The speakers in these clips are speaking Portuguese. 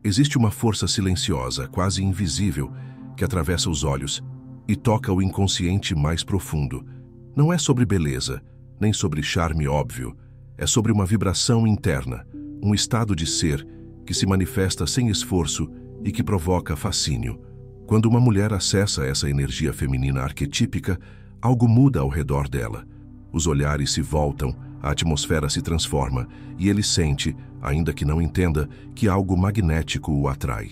Existe uma força silenciosa, quase invisível, que atravessa os olhos e toca o inconsciente mais profundo. Não é sobre beleza, nem sobre charme óbvio. É sobre uma vibração interna, um estado de ser que se manifesta sem esforço e que provoca fascínio. Quando uma mulher acessa essa energia feminina arquetípica, algo muda ao redor dela. Os olhares se voltam, a atmosfera se transforma e ele sente, ainda que não entenda, que algo magnético o atrai.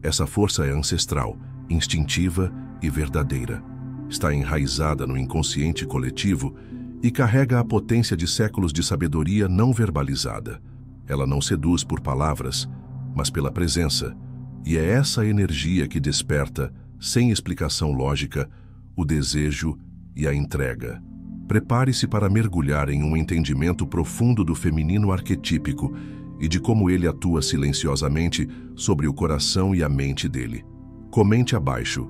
Essa força é ancestral, instintiva e verdadeira. Está enraizada no inconsciente coletivo e carrega a potência de séculos de sabedoria não verbalizada. Ela não seduz por palavras, mas pela presença. E é essa energia que desperta, sem explicação lógica, o desejo e a entrega. Prepare-se para mergulhar em um entendimento profundo do feminino arquetípico e de como ele atua silenciosamente sobre o coração e a mente dele. Comente abaixo: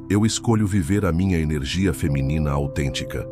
eu escolho viver a minha energia feminina autêntica.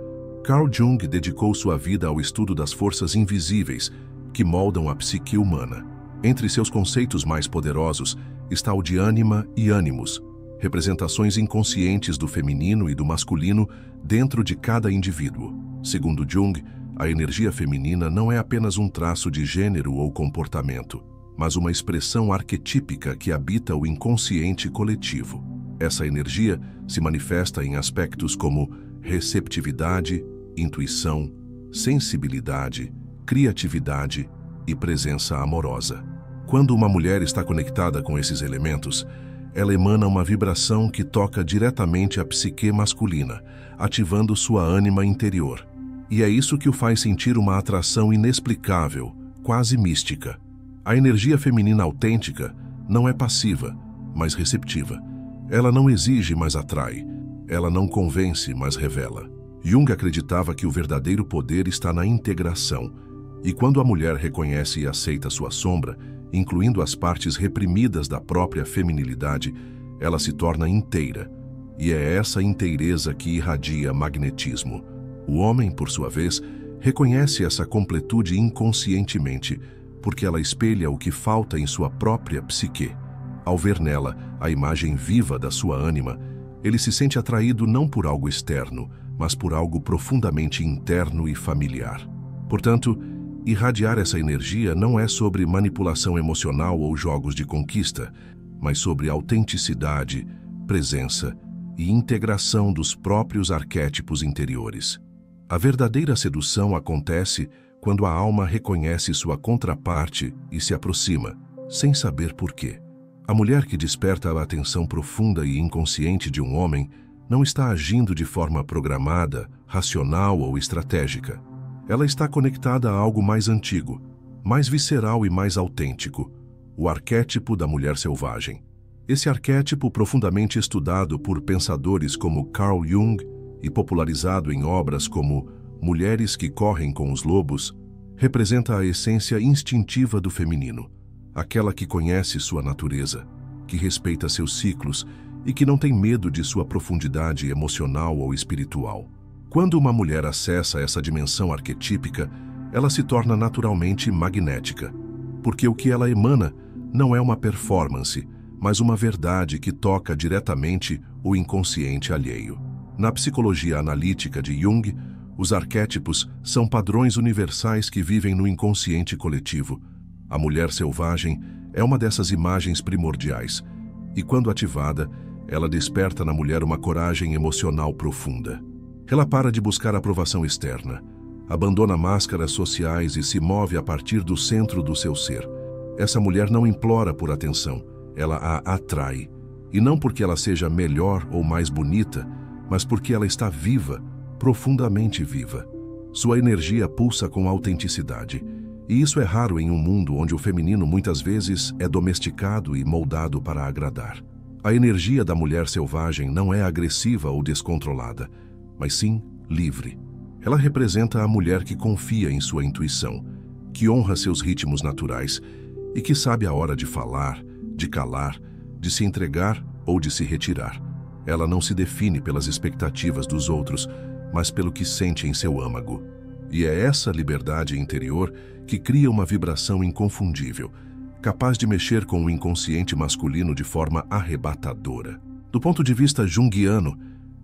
Carl Jung dedicou sua vida ao estudo das forças invisíveis que moldam a psique humana. Entre seus conceitos mais poderosos está o de ânima e ânimos, representações inconscientes do feminino e do masculino dentro de cada indivíduo. Segundo Jung, a energia feminina não é apenas um traço de gênero ou comportamento, mas uma expressão arquetípica que habita o inconsciente coletivo. Essa energia se manifesta em aspectos como receptividade, intuição, sensibilidade, criatividade e presença amorosa. Quando uma mulher está conectada com esses elementos, ela emana uma vibração que toca diretamente a psique masculina, ativando sua ânima interior. E é isso que o faz sentir uma atração inexplicável, quase mística. A energia feminina autêntica não é passiva, mas receptiva. Ela não exige, mas atrai. Ela não convence, mas revela. Jung acreditava que o verdadeiro poder está na integração. E quando a mulher reconhece e aceita sua sombra, incluindo as partes reprimidas da própria feminilidade, ela se torna inteira. E é essa inteireza que irradia magnetismo. O homem, por sua vez, reconhece essa completude inconscientemente, porque ela espelha o que falta em sua própria psique. Ao ver nela a imagem viva da sua ânima, ele se sente atraído não por algo externo, mas por algo profundamente interno e familiar. Portanto, irradiar essa energia não é sobre manipulação emocional ou jogos de conquista, mas sobre autenticidade, presença e integração dos próprios arquétipos interiores. A verdadeira sedução acontece quando a alma reconhece sua contraparte e se aproxima, sem saber por quê. A mulher que desperta a atenção profunda e inconsciente de um homem não está agindo de forma programada, racional ou estratégica. Ela está conectada a algo mais antigo, mais visceral e mais autêntico, o arquétipo da mulher selvagem. Esse arquétipo, profundamente estudado por pensadores como Carl Jung e popularizado em obras como Mulheres que Correm com os Lobos, representa a essência instintiva do feminino, aquela que conhece sua natureza, que respeita seus ciclos e que não tem medo de sua profundidade emocional ou espiritual. Quando uma mulher acessa essa dimensão arquetípica, ela se torna naturalmente magnética, porque o que ela emana não é uma performance, mas uma verdade que toca diretamente o inconsciente alheio. Na psicologia analítica de Jung, os arquétipos são padrões universais que vivem no inconsciente coletivo. A mulher selvagem é uma dessas imagens primordiais, e quando ativada, ela desperta na mulher uma coragem emocional profunda. Ela para de buscar aprovação externa, abandona máscaras sociais e se move a partir do centro do seu ser. Essa mulher não implora por atenção, ela a atrai. E não porque ela seja melhor ou mais bonita, mas porque ela está viva, profundamente viva. Sua energia pulsa com autenticidade. E isso é raro em um mundo onde o feminino muitas vezes é domesticado e moldado para agradar. A energia da mulher selvagem não é agressiva ou descontrolada, mas sim livre. Ela representa a mulher que confia em sua intuição, que honra seus ritmos naturais e que sabe a hora de falar, de calar, de se entregar ou de se retirar. Ela não se define pelas expectativas dos outros, mas pelo que sente em seu âmago. E é essa liberdade interior que cria uma vibração inconfundível, capaz de mexer com o inconsciente masculino de forma arrebatadora. Do ponto de vista junguiano,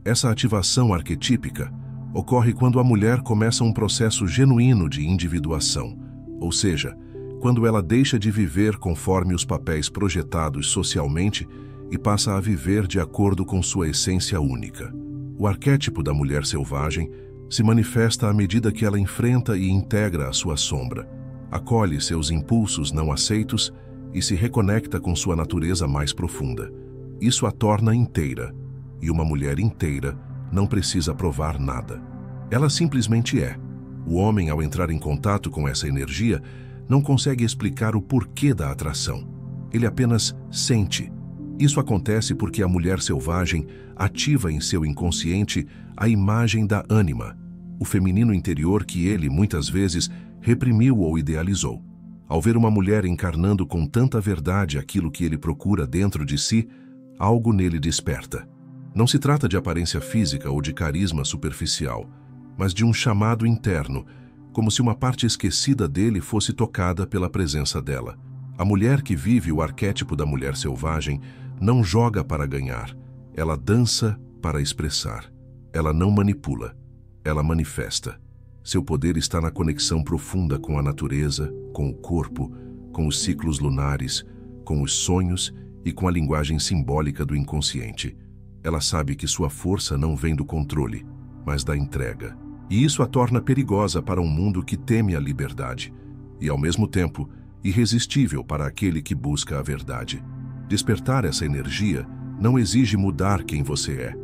essa ativação arquetípica ocorre quando a mulher começa um processo genuíno de individuação, ou seja, quando ela deixa de viver conforme os papéis projetados socialmente e passa a viver de acordo com sua essência única. O arquétipo da mulher selvagem se manifesta à medida que ela enfrenta e integra a sua sombra, acolhe seus impulsos não aceitos e se reconecta com sua natureza mais profunda. Isso a torna inteira, e uma mulher inteira não precisa provar nada. Ela simplesmente é. O homem, ao entrar em contato com essa energia, não consegue explicar o porquê da atração. Ele apenas sente. Isso acontece porque a mulher selvagem ativa em seu inconsciente a imagem da ânima, o feminino interior que ele, muitas vezes, reprimiu ou idealizou. Ao ver uma mulher encarnando com tanta verdade aquilo que ele procura dentro de si, algo nele desperta. Não se trata de aparência física ou de carisma superficial, mas de um chamado interno, como se uma parte esquecida dele fosse tocada pela presença dela. A mulher que vive o arquétipo da mulher selvagem não joga para ganhar, ela dança para expressar. Ela não manipula, ela manifesta. Seu poder está na conexão profunda com a natureza, com o corpo, com os ciclos lunares, com os sonhos e com a linguagem simbólica do inconsciente. Ela sabe que sua força não vem do controle, mas da entrega. E isso a torna perigosa para um mundo que teme a liberdade e, ao mesmo tempo, irresistível para aquele que busca a verdade. Despertar essa energia não exige mudar quem você é,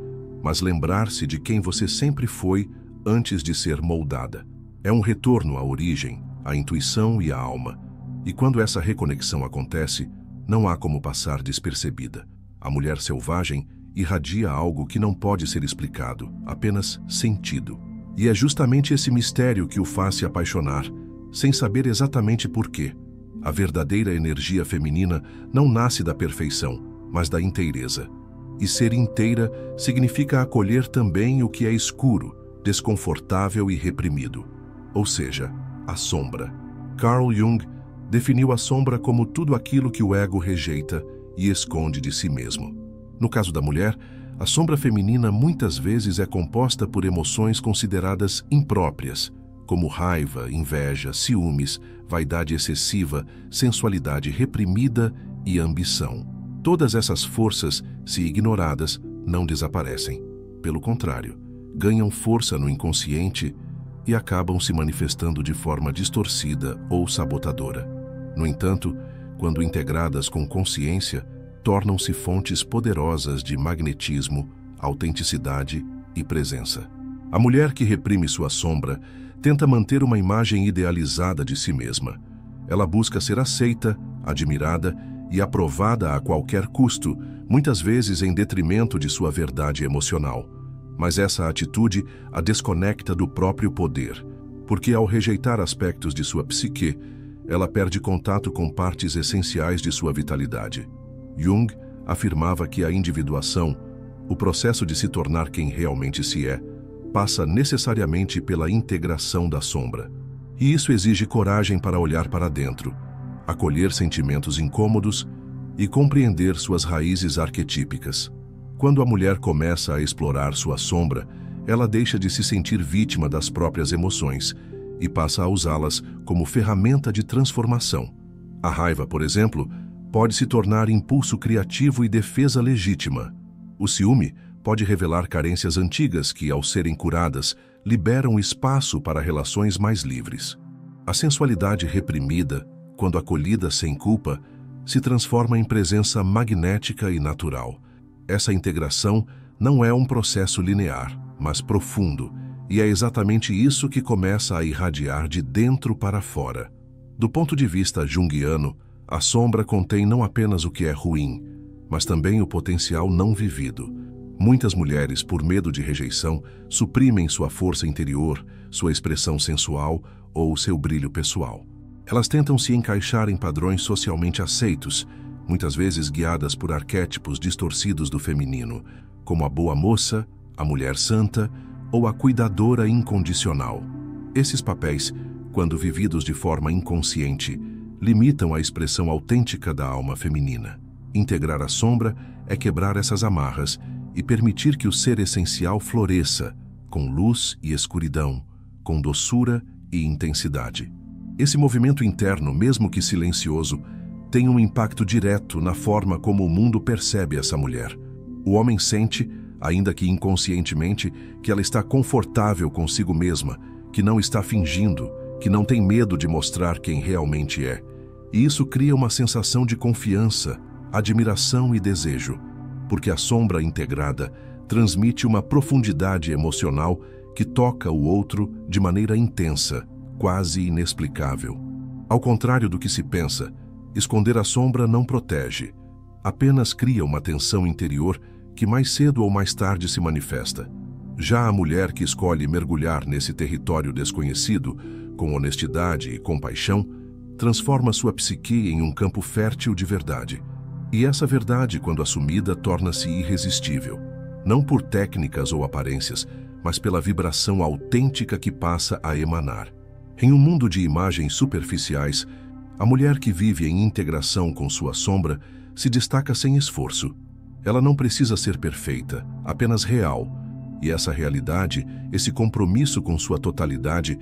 mas lembrar-se de quem você sempre foi antes de ser moldada. É um retorno à origem, à intuição e à alma. E quando essa reconexão acontece, não há como passar despercebida. A mulher selvagem irradia algo que não pode ser explicado, apenas sentido. E é justamente esse mistério que o faz se apaixonar, sem saber exatamente por quê. A verdadeira energia feminina não nasce da perfeição, mas da inteireza. E ser inteira significa acolher também o que é escuro, desconfortável e reprimido. Ou seja, a sombra. Carl Jung definiu a sombra como tudo aquilo que o ego rejeita e esconde de si mesmo. No caso da mulher, a sombra feminina muitas vezes é composta por emoções consideradas impróprias, como raiva, inveja, ciúmes, vaidade excessiva, sensualidade reprimida e ambição. Todas essas forças, se ignoradas, não desaparecem. Pelo contrário, ganham força no inconsciente e acabam se manifestando de forma distorcida ou sabotadora. No entanto, quando integradas com consciência, tornam-se fontes poderosas de magnetismo, autenticidade e presença. A mulher que reprime sua sombra tenta manter uma imagem idealizada de si mesma. Ela busca ser aceita, admirada e aprovada a qualquer custo, muitas vezes em detrimento de sua verdade emocional. Mas essa atitude a desconecta do próprio poder, porque ao rejeitar aspectos de sua psique, ela perde contato com partes essenciais de sua vitalidade. Jung afirmava que a individuação, o processo de se tornar quem realmente se é, passa necessariamente pela integração da sombra. E isso exige coragem para olhar para dentro, acolher sentimentos incômodos e compreender suas raízes arquetípicas. Quando a mulher começa a explorar sua sombra, ela deixa de se sentir vítima das próprias emoções e passa a usá-las como ferramenta de transformação. A raiva, por exemplo, pode se tornar impulso criativo e defesa legítima. O ciúme pode revelar carências antigas que, ao serem curadas, liberam espaço para relações mais livres. A sensualidade reprimida, quando acolhida sem culpa, se transforma em presença magnética e natural. Essa integração não é um processo linear, mas profundo, e é exatamente isso que começa a irradiar de dentro para fora. Do ponto de vista junguiano, a sombra contém não apenas o que é ruim, mas também o potencial não vivido. Muitas mulheres, por medo de rejeição, suprimem sua força interior, sua expressão sensual ou seu brilho pessoal. Elas tentam se encaixar em padrões socialmente aceitos, muitas vezes guiadas por arquétipos distorcidos do feminino, como a boa moça, a mulher santa ou a cuidadora incondicional. Esses papéis, quando vividos de forma inconsciente, limitam a expressão autêntica da alma feminina. Integrar a sombra é quebrar essas amarras e permitir que o ser essencial floresça, com luz e escuridão, com doçura e intensidade. Esse movimento interno, mesmo que silencioso, tem um impacto direto na forma como o mundo percebe essa mulher. O homem sente, ainda que inconscientemente, que ela está confortável consigo mesma, que não está fingindo, que não tem medo de mostrar quem realmente é. E isso cria uma sensação de confiança, admiração e desejo, porque a sombra integrada transmite uma profundidade emocional que toca o outro de maneira intensa, quase inexplicável. Ao contrário do que se pensa, esconder a sombra não protege, apenas cria uma tensão interior que mais cedo ou mais tarde se manifesta. Já a mulher que escolhe mergulhar nesse território desconhecido, com honestidade e compaixão, transforma sua psique em um campo fértil de verdade. E essa verdade, quando assumida, torna-se irresistível, não por técnicas ou aparências, mas pela vibração autêntica que passa a emanar. Em um mundo de imagens superficiais, a mulher que vive em integração com sua sombra se destaca sem esforço. Ela não precisa ser perfeita, apenas real. E essa realidade, esse compromisso com sua totalidade,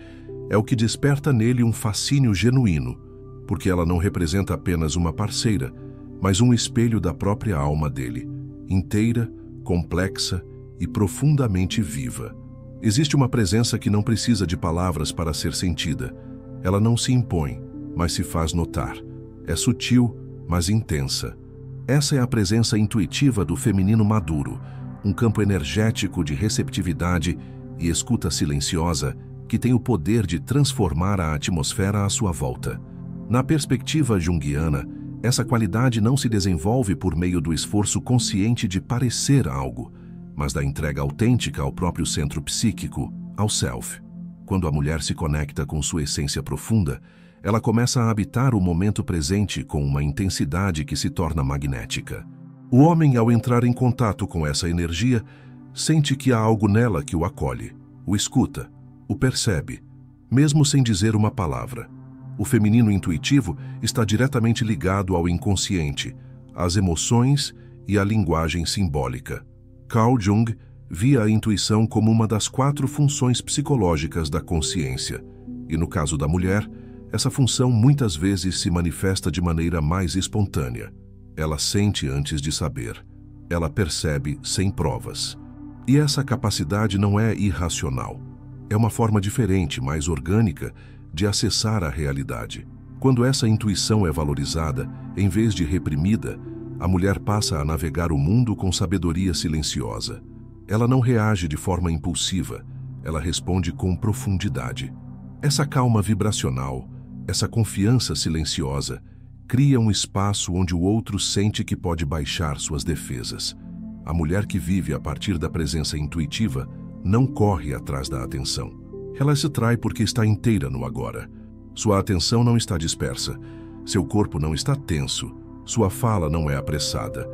é o que desperta nele um fascínio genuíno, porque ela não representa apenas uma parceira, mas um espelho da própria alma dele, inteira, complexa e profundamente viva. Existe uma presença que não precisa de palavras para ser sentida. Ela não se impõe, mas se faz notar. É sutil, mas intensa. Essa é a presença intuitiva do feminino maduro, um campo energético de receptividade e escuta silenciosa que tem o poder de transformar a atmosfera à sua volta. Na perspectiva junguiana, essa qualidade não se desenvolve por meio do esforço consciente de parecer algo, mas da entrega autêntica ao próprio centro psíquico, ao self. Quando a mulher se conecta com sua essência profunda, ela começa a habitar o momento presente com uma intensidade que se torna magnética. O homem, ao entrar em contato com essa energia, sente que há algo nela que o acolhe, o escuta, o percebe, mesmo sem dizer uma palavra. O feminino intuitivo está diretamente ligado ao inconsciente, às emoções e à linguagem simbólica. Carl Jung via a intuição como uma das 4 funções psicológicas da consciência, e no caso da mulher, essa função muitas vezes se manifesta de maneira mais espontânea. Ela sente antes de saber, ela percebe sem provas. E essa capacidade não é irracional, é uma forma diferente, mais orgânica, de acessar a realidade. Quando essa intuição é valorizada, em vez de reprimida, a mulher passa a navegar o mundo com sabedoria silenciosa. Ela não reage de forma impulsiva, ela responde com profundidade. Essa calma vibracional, essa confiança silenciosa, cria um espaço onde o outro sente que pode baixar suas defesas. A mulher que vive a partir da presença intuitiva não corre atrás da atenção. Ela se trai porque está inteira no agora. Sua atenção não está dispersa, seu corpo não está tenso, sua fala não é apressada.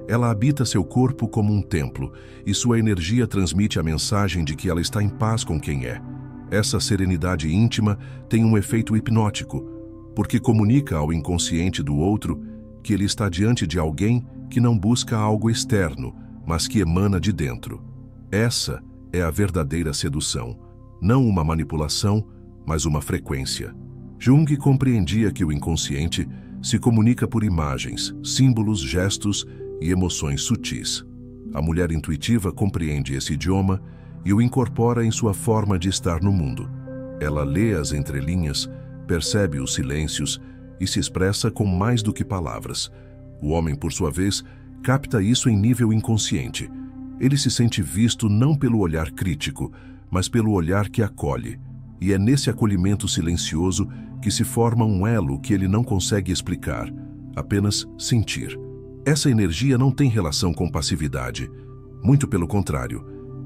Ela habita seu corpo como um templo e sua energia transmite a mensagem de que ela está em paz com quem é. Essa serenidade íntima tem um efeito hipnótico, porque comunica ao inconsciente do outro que ele está diante de alguém que não busca algo externo, mas que emana de dentro. Essa é a verdadeira sedução. Não uma manipulação, mas uma frequência. Jung compreendia que o inconsciente se comunica por imagens, símbolos, gestos e emoções sutis. A mulher intuitiva compreende esse idioma e o incorpora em sua forma de estar no mundo. Ela lê as entrelinhas, percebe os silêncios e se expressa com mais do que palavras. O homem, por sua vez, capta isso em nível inconsciente. Ele se sente visto não pelo olhar crítico, mas pelo olhar que acolhe. E é nesse acolhimento silencioso que se forma um elo que ele não consegue explicar, apenas sentir. Essa energia não tem relação com passividade. Muito pelo contrário.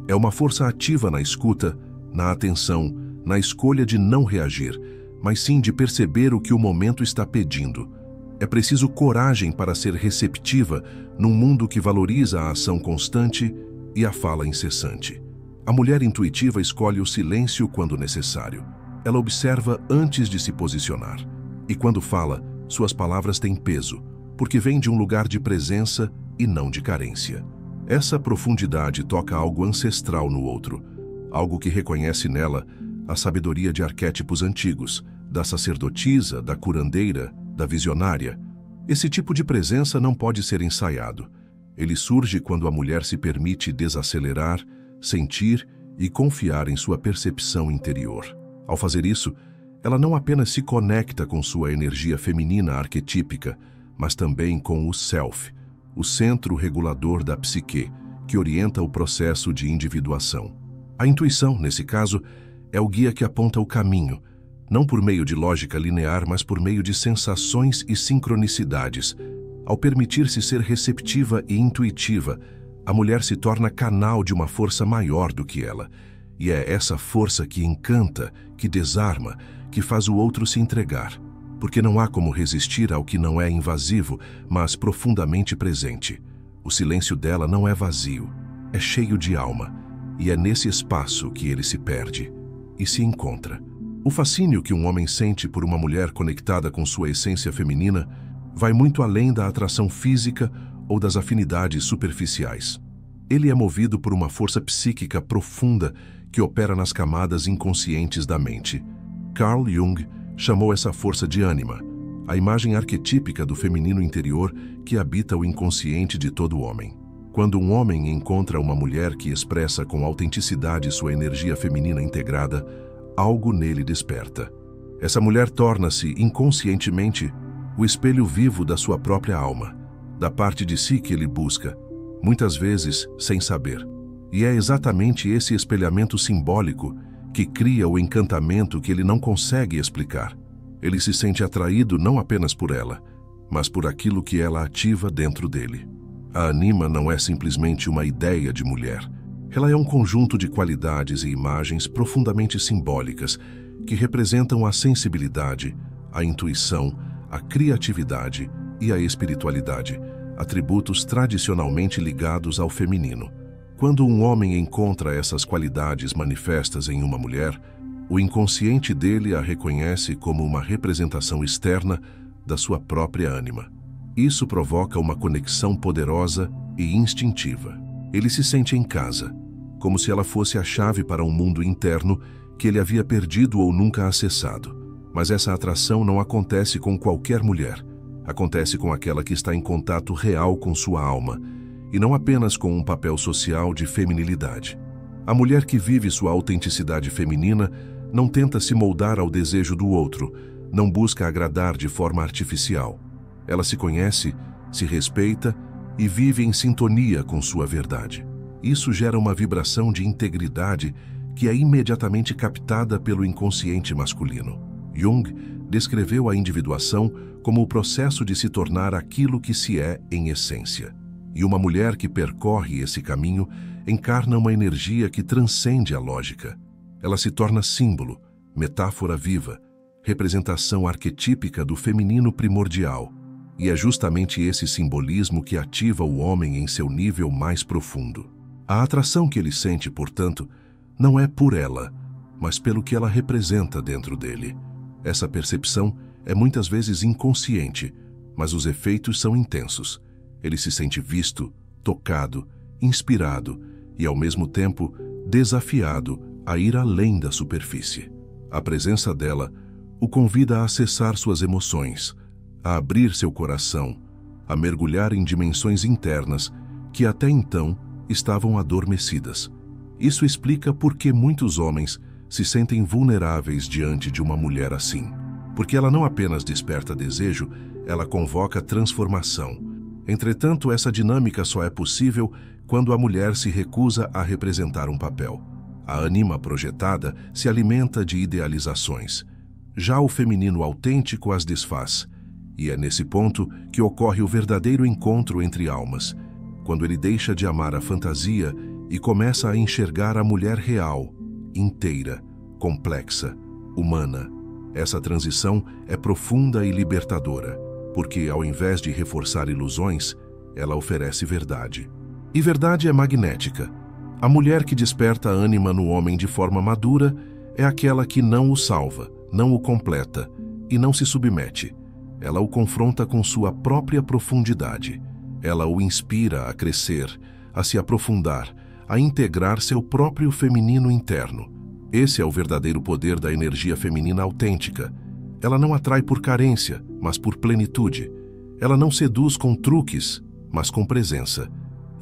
É uma força ativa na escuta, na atenção, na escolha de não reagir, mas sim de perceber o que o momento está pedindo. É preciso coragem para ser receptiva num mundo que valoriza a ação constante e a fala incessante. A mulher intuitiva escolhe o silêncio quando necessário. Ela observa antes de se posicionar. E quando fala, Suas palavras têm peso, porque vêm de um lugar de presença e não de carência. Essa profundidade toca algo ancestral no outro, algo que reconhece nela a sabedoria de arquétipos antigos, da sacerdotisa, da curandeira, da visionária. Esse tipo de presença não pode ser ensaiado. Ele surge quando a mulher se permite desacelerar, sentir e confiar em sua percepção interior. Ao fazer isso, ela não apenas se conecta com sua energia feminina arquetípica, mas também com o self, o centro regulador da psique, que orienta o processo de individuação. A intuição, nesse caso, é o guia que aponta o caminho, não por meio de lógica linear, mas por meio de sensações e sincronicidades. Ao permitir-se ser receptiva e intuitiva, a mulher se torna canal de uma força maior do que ela. E é essa força que encanta, que desarma, que faz o outro se entregar. Porque não há como resistir ao que não é invasivo, mas profundamente presente. O silêncio dela não é vazio, é cheio de alma. E é nesse espaço que ele se perde e se encontra. O fascínio que um homem sente por uma mulher conectada com sua essência feminina vai muito além da atração física ou das afinidades superficiais. Ele é movido por uma força psíquica profunda que opera nas camadas inconscientes da mente. Carl Jung chamou essa força de ânima, a imagem arquetípica do feminino interior que habita o inconsciente de todo homem. Quando um homem encontra uma mulher que expressa com autenticidade sua energia feminina integrada, algo nele desperta. Essa mulher torna-se, inconscientemente, o espelho vivo da sua própria alma, da parte de si que ele busca, muitas vezes sem saber. E é exatamente esse espelhamento simbólico que cria o encantamento que ele não consegue explicar. Ele se sente atraído não apenas por ela, mas por aquilo que ela ativa dentro dele. A anima não é simplesmente uma ideia de mulher. Ela é um conjunto de qualidades e imagens profundamente simbólicas que representam a sensibilidade, a intuição, a criatividade e a espiritualidade, atributos tradicionalmente ligados ao feminino. Quando um homem encontra essas qualidades manifestas em uma mulher, o inconsciente dele a reconhece como uma representação externa da sua própria ânima. Isso provoca uma conexão poderosa e instintiva. Ele se sente em casa, como se ela fosse a chave para um mundo interno que ele havia perdido ou nunca acessado. Mas essa atração não acontece com qualquer mulher. Acontece com aquela que está em contato real com sua alma, e não apenas com um papel social de feminilidade. A mulher que vive sua autenticidade feminina não tenta se moldar ao desejo do outro, não busca agradar de forma artificial. Ela se conhece, se respeita e vive em sintonia com sua verdade. Isso gera uma vibração de integridade que é imediatamente captada pelo inconsciente masculino. Jung descreveu a individuação como o processo de se tornar aquilo que se é em essência. E uma mulher que percorre esse caminho encarna uma energia que transcende a lógica. Ela se torna símbolo, metáfora viva, representação arquetípica do feminino primordial. E é justamente esse simbolismo que ativa o homem em seu nível mais profundo. A atração que ele sente, portanto, não é por ela, mas pelo que ela representa dentro dele. Essa percepção é muitas vezes inconsciente, mas os efeitos são intensos. Ele se sente visto, tocado, inspirado e, ao mesmo tempo, desafiado a ir além da superfície. A presença dela o convida a acessar suas emoções, a abrir seu coração, a mergulhar em dimensões internas que até então estavam adormecidas. Isso explica por que muitos homens se sentem vulneráveis diante de uma mulher assim. Porque ela não apenas desperta desejo, ela convoca transformação. Entretanto, essa dinâmica só é possível quando a mulher se recusa a representar um papel. A anima projetada se alimenta de idealizações. Já o feminino autêntico as desfaz. E é nesse ponto que ocorre o verdadeiro encontro entre almas, quando ele deixa de amar a fantasia e começa a enxergar a mulher real, inteira, complexa, humana. Essa transição é profunda e libertadora, porque ao invés de reforçar ilusões, ela oferece verdade. E verdade é magnética. A mulher que desperta a ânima no homem de forma madura é aquela que não o salva, não o completa e não se submete. Ela o confronta com sua própria profundidade. Ela o inspira a crescer, a se aprofundar, a integrar seu próprio feminino interno. Esse é o verdadeiro poder da energia feminina autêntica. Ela não atrai por carência, mas por plenitude. Ela não seduz com truques, mas com presença.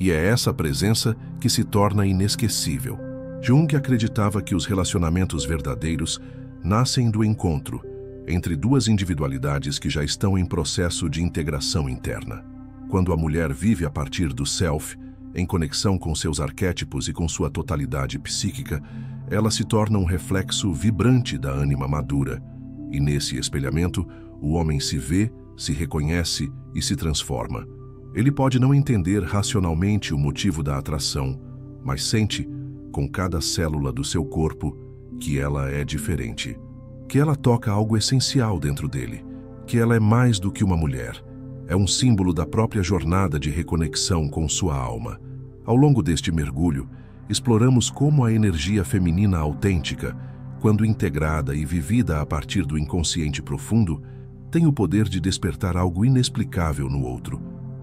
E é essa presença que se torna inesquecível. Jung acreditava que os relacionamentos verdadeiros nascem do encontro entre duas individualidades que já estão em processo de integração interna. Quando a mulher vive a partir do self, em conexão com seus arquétipos e com sua totalidade psíquica, ela se torna um reflexo vibrante da ânima madura. E nesse espelhamento, o homem se vê, se reconhece e se transforma. Ele pode não entender racionalmente o motivo da atração, mas sente, com cada célula do seu corpo, que ela é diferente. Que ela toca algo essencial dentro dele, que ela é mais do que uma mulher. É um símbolo da própria jornada de reconexão com sua alma. Ao longo deste mergulho, exploramos como a energia feminina autêntica, quando integrada e vivida a partir do inconsciente profundo, tem o poder de despertar algo inexplicável no outro.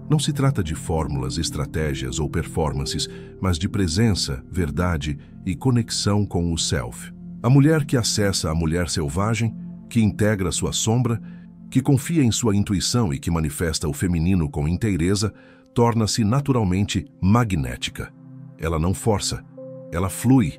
Não se trata de fórmulas, estratégias ou performances, mas de presença, verdade e conexão com o self. A mulher que acessa a mulher selvagem, que integra sua sombra, que confia em sua intuição e que manifesta o feminino com inteireza, torna-se naturalmente magnética. Ela não força, ela flui,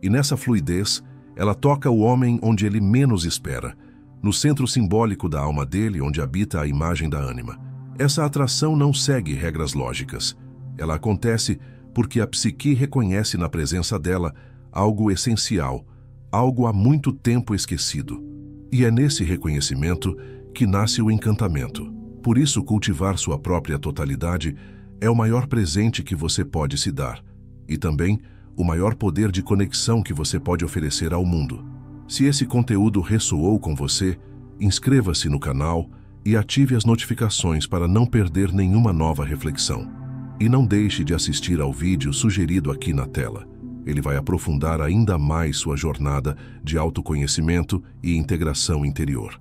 e nessa fluidez, ela toca o homem onde ele menos espera, no centro simbólico da alma dele, onde habita a imagem da ânima. Essa atração não segue regras lógicas. Ela acontece porque a psique reconhece na presença dela algo essencial, algo há muito tempo esquecido. E é nesse reconhecimento que nasce o encantamento. Por isso, cultivar sua própria totalidade é o maior presente que você pode se dar, e também o maior poder de conexão que você pode oferecer ao mundo. Se esse conteúdo ressoou com você, inscreva-se no canal e ative as notificações para não perder nenhuma nova reflexão. E não deixe de assistir ao vídeo sugerido aqui na tela. Ele vai aprofundar ainda mais sua jornada de autoconhecimento e integração interior.